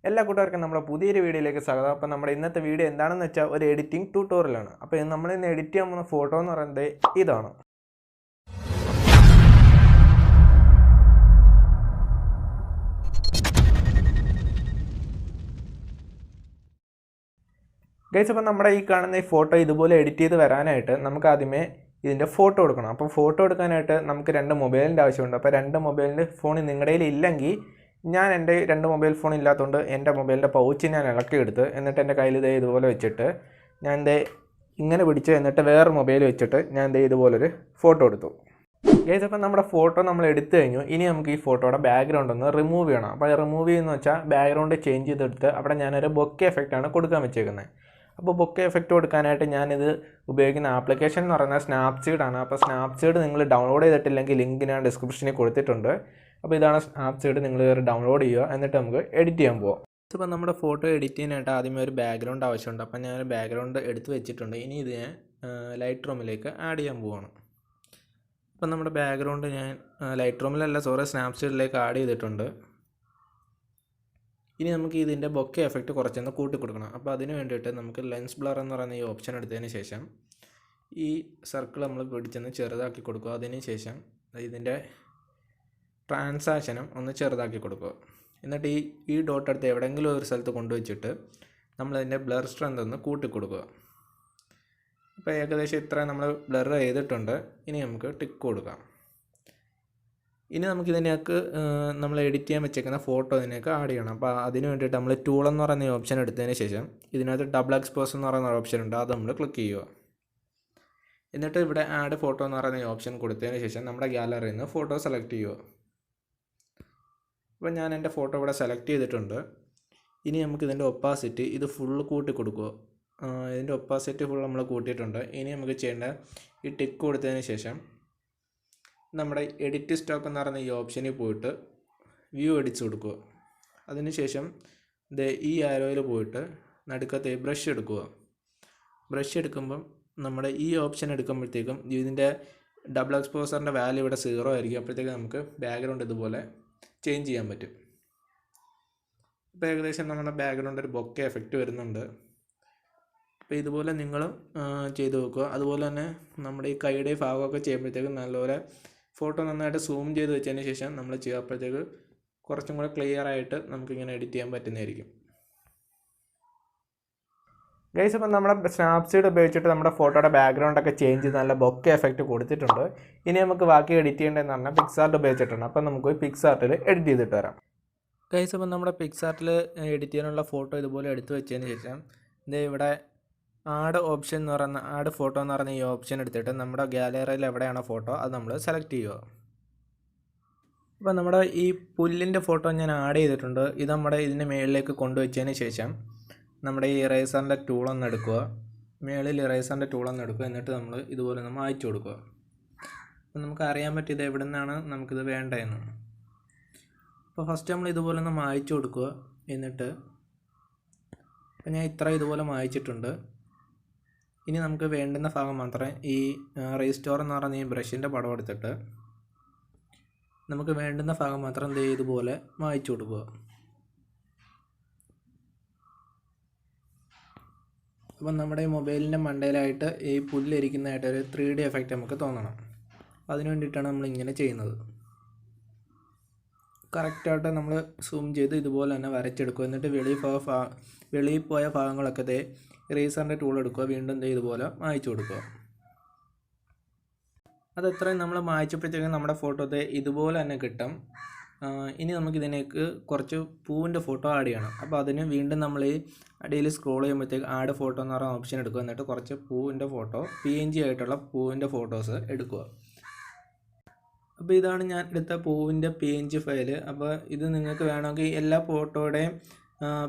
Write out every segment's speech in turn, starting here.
എല്ലാ കൂട്ടുകാർക്കും നമ്മുടെ പുതിയൊരു വീഡിയോയിലേക്ക് സ്വാഗതം. അപ്പോൾ നമ്മുടെ ഇന്നത്തെ വീഡിയോ എന്താണെന്ന് വെച്ചാൽ ഒരു എഡിറ്റിംഗ് ട്യൂട്ടോറിയലാണ്. അപ്പോൾ നമ്മൾ ഇന്ന് എഡിറ്റ് ചെയ്യാൻ പോകുന്ന ഫോട്ടോ എന്ന് പറയുന്നത് ഇതാണ്. ഗൈസ്, അപ്പോൾ നമ്മുടെ ഈ കാണുന്ന ഈ ഫോട്ടോ ഇതുപോലെ എഡിറ്റ് ചെയ്ത് വരാനായിട്ട് നമുക്ക് ആദ്യമേ ഇതിൻ്റെ ഫോട്ടോ എടുക്കണം. അപ്പോൾ ഫോട്ടോ എടുക്കാനായിട്ട് നമുക്ക് 2 മൊബൈലിൻ്റെ ആവശ്യമുണ്ട്. അപ്പോൾ 2 മൊബൈലിൻ്റെ ഫോൺ നിങ്ങളുടെ കയ്യിൽ ഇല്ലെങ്കിൽ ഞാൻ എൻ്റെ 2 മൊബൈൽ ഫോൺ ഇല്ലാത്തതുകൊണ്ട് എൻ്റെ മൊബൈലിൻ്റെ പൗച്ച് ഞാൻ ഇളക്കിയെടുത്ത് എന്നിട്ട് എൻ്റെ കയ്യിൽ ഇതുപോലെ വെച്ചിട്ട് ഞാൻ ഇങ്ങനെ പിടിച്ച് എന്നിട്ട് വേറെ മൊബൈൽ വെച്ചിട്ട് ഞാൻ ഇതുപോലൊരു ഫോട്ടോ എടുത്തു. ഗൈസ്, അപ്പം നമ്മുടെ ഫോട്ടോ നമ്മൾ എടുത്തു കഴിഞ്ഞു. ഇനി നമുക്ക് ഈ ഫോട്ടോയുടെ ബാക്ക്ഗ്രൗണ്ട് ഒന്ന് റിമൂവ് ചെയ്യണം. അപ്പോൾ റിമൂവ് ചെയ്യുന്ന വെച്ചാൽ ബാക്ക്ഗ്രൗണ്ട് ചേഞ്ച് ചെയ്തെടുത്ത് അവിടെ ഞാനൊരു ബൊക്കെ എഫക്റ്റാണ് കൊടുക്കാൻ വെച്ചേക്കുന്നത്. അപ്പോൾ ബൊക്കെ എഫക്റ്റ് കൊടുക്കാനായിട്ട് ഞാനിത് ഉപയോഗിക്കുന്ന ആപ്ലിക്കേഷൻ എന്ന് പറയുന്നത് സ്നാപ്സീഡ് ആണ്. അപ്പോൾ സ്നാപ്സീഡ് നിങ്ങൾ ഡൗൺലോഡ് ചെയ്തിട്ടില്ലെങ്കിൽ ലിങ്ക് ഞാൻ ഡിസ്ക്രിപ്ഷനിൽ കൊടുത്തിട്ടുണ്ട്. അപ്പോൾ ഇതാണ് സ്നാപ്സീഡ്, നിങ്ങൾ ഡൗൺലോഡ് ചെയ്യുക. എന്നിട്ട് നമുക്ക് എഡിറ്റ് ചെയ്യാൻ പോകാം. ഇപ്പോൾ നമ്മുടെ ഫോട്ടോ എഡിറ്റ് ചെയ്യാനായിട്ട് ആദ്യമേ ഒരു ബാക്ക്ഗ്രൗണ്ട് ആവശ്യമുണ്ട്. അപ്പോൾ ഞാൻ ബാക്ക്ഗ്രൗണ്ട് എടുത്ത് വെച്ചിട്ടുണ്ട്. ഇനി ഇത് ഞാൻ ലൈറ്റ് റൂമിലേക്ക് ആഡ് ചെയ്യാൻ പോവാണ്. അപ്പോൾ നമ്മുടെ ബാക്ക്ഗ്രൗണ്ട് ഞാൻ ലൈറ്റ് റൂമിലല്ല സ്നാപ്സീഡിലേക്ക് ആഡ് ചെയ്തിട്ടുണ്ട്. ഇനി നമുക്ക് ഇതിൻ്റെ ബൊക്കെ എഫക്റ്റ് കുറച്ചൊന്ന് കൂട്ടി കൊടുക്കണം. അപ്പോൾ അതിന് വേണ്ടിയിട്ട് നമുക്ക് ലെൻസ് ബ്ലർ എന്ന് പറയുന്ന ഈ ഓപ്ഷൻ എടുത്തതിന് ശേഷം ഈ സർക്കിൾ നമ്മൾ പിടിച്ചൊന്ന് ചെറുതാക്കി കൊടുക്കുക. അതിന് ശേഷം ഇതിൻ്റെ ട്രാൻസാക്ഷനും ഒന്ന് ചെറുതാക്കി കൊടുക്കുക. എന്നിട്ട് ഈ ഡോട്ട് എടുത്ത് എവിടെയെങ്കിലും ഒരു സ്ഥലത്ത് കൊണ്ടുവച്ചിട്ട് നമ്മളതിൻ്റെ ബ്ലർ സ്ട്രെങ്ത് ഒന്ന് കൂട്ടി കൊടുക്കുക. അപ്പോൾ ഏകദേശം ഇത്ര നമ്മൾ ബ്ലർ ചെയ്തിട്ടുണ്ട്. ഇനി നമുക്ക് ടിക്ക് കൊടുക്കാം. ഇനി നമുക്കിതിനേക്ക് നമ്മൾ എഡിറ്റ് ചെയ്യാൻ വെച്ചേക്കുന്ന ഫോട്ടോ ഇതിനേക്ക് ആഡ് ചെയ്യണം. അപ്പോൾ അതിന് വേണ്ടിയിട്ട് നമ്മൾ ടൂൾ എന്ന് പറയുന്ന ഓപ്ഷൻ എടുത്തതിന് ശേഷം ഇതിനകത്ത് ഡബിൾ എക്സ്പോസ് എന്ന് പറയുന്ന ഓപ്ഷൻ ഉണ്ട്, അത് നമ്മൾ ക്ലിക്ക് ചെയ്യുക. എന്നിട്ട് ഇവിടെ ആഡ് ഫോട്ടോ എന്ന് പറയുന്ന ഓപ്ഷൻ കൊടുത്തതിന് ശേഷം നമ്മുടെ ഗാലറിയിൽ നിന്ന് ഫോട്ടോ സെലക്ട് ചെയ്യുക. അപ്പോൾ ഞാൻ എൻ്റെ ഫോട്ടോ ഇവിടെ സെലക്ട് ചെയ്തിട്ടുണ്ട്. ഇനി നമുക്ക് ഇതിൻ്റെ ഒപ്പാസിറ്റി ഇത് ഫുള്ള് കൂട്ടി കൊടുക്കുക. ഇതിൻ്റെ ഒപ്പാസിറ്റി ഫുൾ നമ്മൾ കൂട്ടിയിട്ടുണ്ട്. ഇനി നമുക്ക് ചെയ്യേണ്ട ഈ ടിക്ക് കൊടുത്തതിന് ശേഷം നമ്മുടെ എഡിറ്റ് സ്റ്റോക്ക് എന്ന് പറയുന്ന ഈ ഓപ്ഷനിൽ പോയിട്ട് വ്യൂ എഡിറ്റ്സ് കൊടുക്കുക. അതിനുശേഷം ഈ ആരോയിൽ പോയിട്ട് നടുക്കത്തെ ബ്രഷ് എടുക്കുക. ബ്രഷ് എടുക്കുമ്പം നമ്മുടെ ഈ ഓപ്ഷൻ എടുക്കുമ്പോഴത്തേക്കും ഇതിൻ്റെ ഡബിൾ എക്സ്പോസറിൻ്റെ വാല്യൂ ഇവിടെ 0 ആയിരിക്കും. അപ്പോഴത്തേക്കും നമുക്ക് ബാക്ക്ഗ്രൗണ്ട് ഇതുപോലെ ചേഞ്ച് ചെയ്യാൻ പറ്റും. ഇപ്പോൾ ഏകദേശം നമ്മുടെ ബാക്ക്ഗ്രൗണ്ട് ഒരു ബൊക്കെ എഫക്റ്റ് വരുന്നുണ്ട്. അപ്പോൾ ഇതുപോലെ നിങ്ങളും ചെയ്ത് നോക്കുക. അതുപോലെ തന്നെ നമ്മുടെ ഈ കൈയുടെ ഭാഗമൊക്കെ ചെയ്യുമ്പോഴത്തേക്കും നല്ലപോലെ ഫോട്ടോ നന്നായിട്ട് സൂം ചെയ്ത് വെച്ചതിന് ശേഷം നമ്മൾ ചെയ്യുമ്പോഴത്തേക്ക് കുറച്ചും കൂടെ ക്ലിയർ ആയിട്ട് നമുക്കിങ്ങനെ എഡിറ്റ് ചെയ്യാൻ പറ്റുന്നതായിരിക്കും. ഗൈസ്, അപ്പം നമ്മുടെ സ്നാപ്സീഡ് ഉപയോഗിച്ചിട്ട് നമ്മുടെ ഫോട്ടോയുടെ ബാക്ക്ഗ്രൗണ്ടൊക്കെ ചേഞ്ച് ചെയ്ത് നല്ല ബൊക്കെ എഫക്റ്റ് കൊടുത്തിട്ടുണ്ട്. ഇനി നമുക്ക് ബാക്കി എഡിറ്റ് ചെയ്യേണ്ടതെന്ന് പറഞ്ഞാൽ പിക്സാർട്ട് ഉപയോഗിച്ചിട്ടുണ്ട്. അപ്പം നമുക്ക് പിക്സാർട്ടിൽ എഡിറ്റ് ചെയ്തിട്ട് വരാം. ഗൈസ്, അപ്പം നമ്മുടെ പിക്സാർട്ടിൽ എഡിറ്റ് ചെയ്യാനുള്ള ഫോട്ടോ ഇതുപോലെ എടുത്ത് വെച്ചതിന് ശേഷം ഇവിടെ ആഡ് ഓപ്ഷൻ എന്ന് പറയുന്ന ആഡ് ഫോട്ടോ എന്ന് പറയുന്ന ഈ ഓപ്ഷൻ എടുത്തിട്ട് നമ്മുടെ ഗാലറിയിൽ എവിടെയാണോ ഫോട്ടോ അത് നമ്മൾ സെലക്ട് ചെയ്യുക. അപ്പോൾ നമ്മുടെ ഈ പുല്ലിൻ്റെ ഫോട്ടോ ഞാൻ ആഡ് ചെയ്തിട്ടുണ്ട്. ഇത് നമ്മുടെ ഇതിൻ്റെ മുകളിലേക്ക് കൊണ്ടുവച്ചതിന് ശേഷം നമ്മുടെ ഈ ഇറേസറിൻ്റെ ടൂളൊന്ന് എടുക്കുക. മുകളിൽ ഇറേസറിൻ്റെ ടൂളൊന്ന് എടുക്കുക. എന്നിട്ട് നമ്മൾ ഇതുപോലെ ഒന്ന് മായ്ച്ചു കൊടുക്കുക. അപ്പോൾ നമുക്ക് അറിയാൻ പറ്റിയത് എവിടെ നിന്നാണ് നമുക്കിത് വേണ്ടതെന്ന്. അപ്പോൾ ഫസ്റ്റ് നമ്മൾ ഇതുപോലെ ഒന്ന് മായ്ച്ചു കൊടുക്കുക. എന്നിട്ട് അപ്പോൾ ഞാൻ ഇതുപോലെ മായ്ച്ചിട്ടുണ്ട്. ഇനി നമുക്ക് വേണ്ടുന്ന ഭാഗം മാത്രമേ ഈ റീസ്റ്റോർ എന്ന് പറയുന്ന ഈ ബ്രഷിൻ്റെ പടം എടുത്തിട്ട് നമുക്ക് വേണ്ടുന്ന ഭാഗം മാത്രം ഇതുപോലെ മായ്ച്ചു കൊടുക്കുക. അപ്പം നമ്മുടെ ഈ മൊബൈലിൻ്റെ മണ്ടയിലായിട്ട് ഈ പുല്ലിരിക്കുന്നതായിട്ട് ഒരു 3D എഫക്റ്റ് നമുക്ക് തോന്നണം. അതിന് വേണ്ടിയിട്ടാണ് നമ്മൾ ഇങ്ങനെ ചെയ്യുന്നത്. കറക്റ്റായിട്ട് നമ്മൾ സൂം ചെയ്ത് ഇതുപോലെ തന്നെ വരച്ചെടുക്കുക. എന്നിട്ട് വെളിയിൽ പോയ ഭാഗങ്ങളൊക്കെ ഇറേസറിൻ്റെ ടൂൾ എടുക്കുക. വീണ്ടും ഇതുപോലെ മായ്ച്ചു കൊടുക്കുക. അതെത്രയും നമ്മൾ മായ്ച്ചപ്പോഴത്തേക്കും നമ്മുടെ ഫോട്ടോ ഇതുപോലെ തന്നെ കിട്ടും. ഇനി നമുക്കിതിനേക്ക് കുറച്ച് പൂവിൻ്റെ ഫോട്ടോ ആഡ് ചെയ്യണം. അപ്പോൾ അതിന് വീണ്ടും നമ്മൾ ഈ അടിയിൽ സ്ക്രോൾ ചെയ്യുമ്പോഴത്തേക്ക് ആഡ് ഫോട്ടോ എന്ന് പറയുന്ന ഓപ്ഷൻ എടുക്കുക. എന്നിട്ട് കുറച്ച് പൂവിൻ്റെ ഫോട്ടോ PNG ആയിട്ടുള്ള പൂവിൻ്റെ ഫോട്ടോസ് എടുക്കുക. അപ്പോൾ ഇതാണ് ഞാൻ എടുത്ത പൂവിൻ്റെ PNG ഫയൽ. അപ്പോൾ ഇത് നിങ്ങൾക്ക് വേണമെങ്കിൽ എല്ലാ ഫോട്ടോയുടെയും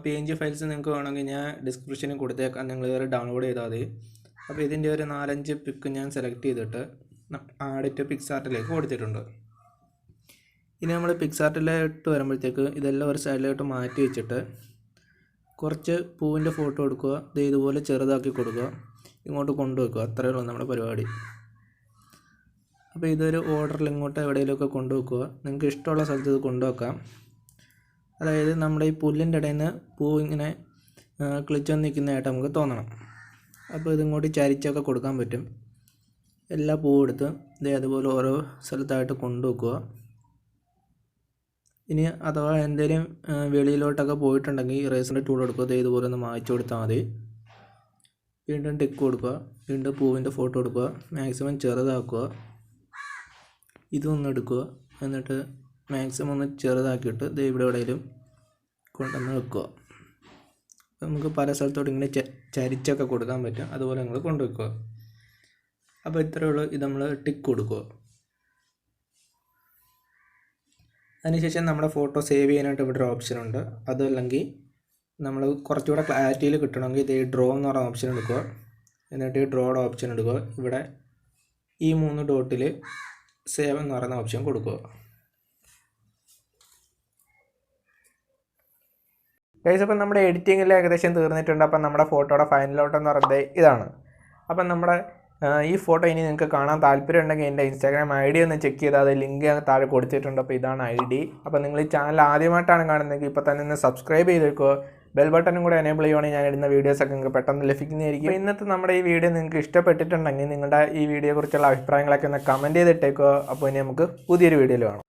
PNG ഫയൽസ് നിങ്ങൾക്ക് വേണമെങ്കിൽ ഞാൻ ഡിസ്ക്രിപ്ഷനിൽ കൊടുത്തേക്കാം. നിങ്ങൾ ഇതുവരെ ഡൗൺലോഡ് ചെയ്താൽ മതി. അപ്പോൾ ഇതിൻ്റെ ഒരു 4-5 പിക്ക് ഞാൻ സെലക്ട് ചെയ്തിട്ട് ആഡ് ടു പിക്സാർട്ടിലേക്ക് കൊടുത്തിട്ടുണ്ട്. ഇനി നമ്മൾ പിക്സാർട്ടിലോട്ട് വരുമ്പോഴത്തേക്ക് ഇതെല്ലാം ഒരു സൈഡിലോട്ട് മാറ്റി വെച്ചിട്ട് കുറച്ച് പൂവിൻ്റെ ഫോട്ടോ എടുക്കുക. ഇതുപോലെ ചെറുതാക്കി കൊടുക്കുക. ഇങ്ങോട്ട് കൊണ്ടുവെക്കുക. അത്രയേ ഉള്ളൂ നമ്മുടെ പരിപാടി. അപ്പോൾ ഇതൊരു ഓർഡറിൽ ഇങ്ങോട്ട് എവിടെയെങ്കിലുമൊക്കെ കൊണ്ടുവെക്കുക. നിങ്ങൾക്ക് ഇഷ്ടമുള്ള സ്ഥലത്ത് ഇത് കൊണ്ടുവെക്കാം. അതായത് നമ്മുടെ ഈ പുല്ലിൻ്റെ ഇടയിൽ നിന്ന് പൂ ഇങ്ങനെ കിളിച്ചു നിൽക്കുന്നതായിട്ട് നമുക്ക് തോന്നണം. അപ്പോൾ ഇതിങ്ങോട്ട് ചരിച്ചൊക്കെ കൊടുക്കാൻ പറ്റും. എല്ലാ പൂവും എടുത്ത് ഇതേ അതുപോലെ ഓരോ സ്ഥലത്തായിട്ട് കൊണ്ടുവെക്കുക. ഇനി അഥവാ എന്തെങ്കിലും വെളിയിലോട്ടൊക്കെ പോയിട്ടുണ്ടെങ്കിൽ ഇറേസറിൻ്റെ ടൂൾ എടുക്കുക. ഇതുപോലെ ഒന്ന് മായ്ച്ചു കൊടുത്താൽ മതി. വീണ്ടും ടിക്ക് കൊടുക്കുക. വീണ്ടും പൂവിൻ്റെ ഫോട്ടോ എടുക്കുക. മാക്സിമം ചെറുതാക്കുക. ഇതൊന്ന് എടുക്കുക. എന്നിട്ട് മാക്സിമം ഒന്ന് ചെറുതാക്കിയിട്ട് ഇത് ഇവിടെ എവിടെയെങ്കിലും കൊണ്ടുവന്ന് വെക്കുക. നമുക്ക് പല സ്ഥലത്തോട്ട് ഇങ്ങനെ ചരിച്ചൊക്കെ കൊടുക്കാൻ പറ്റും. അതുപോലെ നിങ്ങൾ കൊണ്ടുവെക്കുക. അപ്പോൾ ഇത്രയേ ഉള്ളൂ. ഇത് നമ്മൾ ടിക്ക് കൊടുക്കുക. അതിനുശേഷം നമ്മുടെ ഫോട്ടോ സേവ് ചെയ്യാനായിട്ട് ഇവിടെ ഒരു ഓപ്ഷൻ ഉണ്ട്. അതല്ലെങ്കിൽ നമ്മൾ കുറച്ചുകൂടെ ക്ലാരിറ്റിയിൽ കിട്ടണമെങ്കിൽ ഇത് ഡ്രോ എന്ന് പറയുന്ന ഓപ്ഷൻ എടുക്കുക. എന്നിട്ട് ഈ ഡ്രോയുടെ ഓപ്ഷൻ എടുക്കുക. ഇവിടെ ഈ 3 ഡോട്ടിൽ സേവ് എന്ന് പറയുന്ന ഓപ്ഷൻ കൊടുക്കുക. ഗൈസ്, അപ്പം നമ്മുടെ എഡിറ്റിങ്ങിൽ ഏകദേശം തീർന്നിട്ടുണ്ട്. അപ്പം നമ്മുടെ ഫോട്ടോയുടെ ഫൈനൽ ഔട്ട് എന്ന് പറയുന്നത് ഇതാണ്. അപ്പം നമ്മുടെ ഈ ഫോട്ടോ ഇനി നിങ്ങൾക്ക് കാണാൻ താല്പര്യം ഉണ്ടെങ്കിൽ എൻ്റെ ഇൻസ്റ്റാഗ്രാം ID ഒന്ന് ചെക്ക് ചെയ്താൽ അത് ലിങ്ക് താഴെ കൊടുത്തിട്ടുണ്ട്. അപ്പോൾ ഇതാണ് ID. അപ്പോൾ നിങ്ങൾ ഈ ചാനൽ ആദ്യമായിട്ടാണ് കാണുന്നതെങ്കിൽ ഇപ്പോൾ തന്നെ ഒന്ന് സബ്സ്ക്രൈബ് ചെയ്ത് വെക്കുക. ബെൽ ബട്ടണും കൂടെ എനേബിൾ ചെയ്യുവാണെങ്കിൽ ഞാൻ ഇടുന്ന വീഡിയോസൊക്കെ നിങ്ങൾക്ക് പെട്ടെന്ന് ലഭിക്കുന്നതായിരിക്കും. ഇന്നത്തെ നമ്മുടെ ഈ വീഡിയോ നിങ്ങൾക്ക് ഇഷ്ടപ്പെട്ടിട്ടുണ്ടെങ്കിൽ നിങ്ങളുടെ ഈ വീഡിയോയെക്കുറിച്ചുള്ള അഭിപ്രായങ്ങളൊക്കെ ഒന്ന് കമൻറ്റ് ചെയ്തിട്ടേക്കുക. അപ്പോൾ ഇനി നമുക്ക് പുതിയൊരു വീഡിയോയിൽ കാണാം.